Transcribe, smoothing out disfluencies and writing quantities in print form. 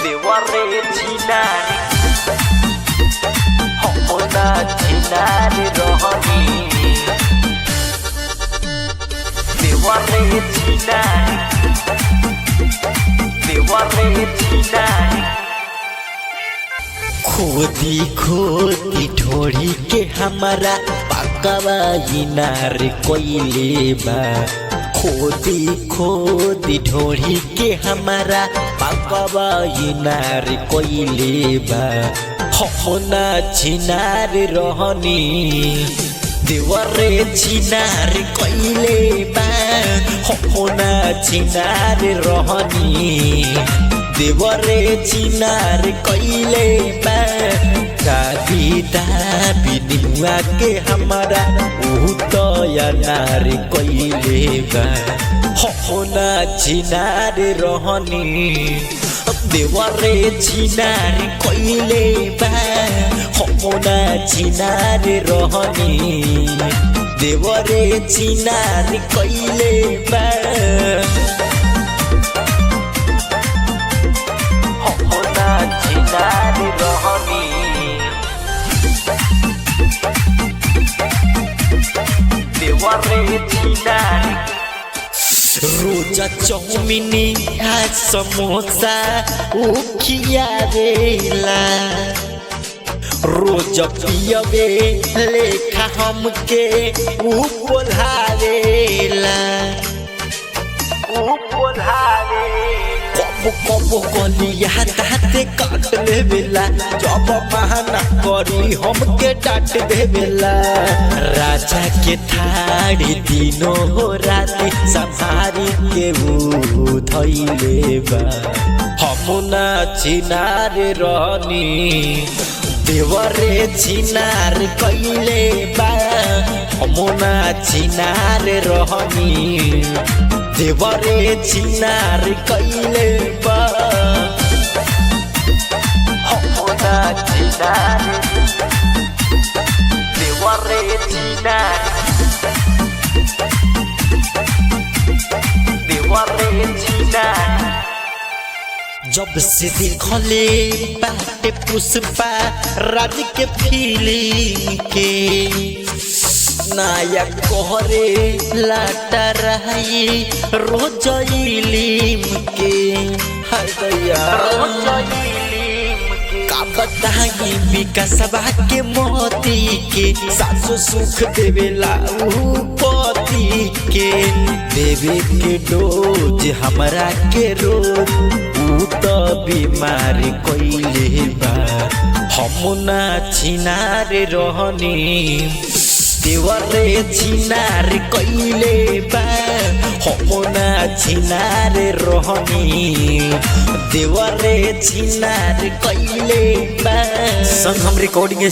देवरे छिनारी होना छिनारी रहनी देवरे छिनारी खोदी खोदी ढोड़ी के हमारा पकवा इनार कोइले बा खोदी खोदी ढोड़ी के हमारा पकवा इनार कोइले बा होना छिनार रहनी देवरे छिनार कोइले बा होना छिनार रहनी देवरे छिनार कोइले बा दादी दाबी निमुआ के हमारा तो यार कोइले बा होना छिनार रहनी देवरे छिनार कोइले बा होना छिनार रहनी देवरे छिनार कोइले बा छिनारी रहनी देवरे छिनारी रोजा चौमिनी समोसा उखिया रेला रोज पियबे लेखा हमके बोलावेला कब गलिया दाते काट लेवेला जब बहाना करी हमके डांट देवेला राजा के थाड़ी दिनो हो राती संभारी के धइले बा हमना छिनार रहनी देवरे छिनार कइले बा हमना छिनार रहनी देवरे छिनार कइले बा होना छिनार देवरे छिनार जब से देखले बाटे पुष्पा राज के फिल्म के नायक कोहरे लाटा रही रोज इलिम के हरदया का बताई विकासबा के मोती के सासु सुख देवेला पति के देवे के डोज हमरा के रोज तो बीमारी कोइले बा हमना छिनार रहनी देवरे छिनार कोइले बा हमना छिनार रहनी देवरे छिनार कोइले बा संगम रिकॉर्डिंग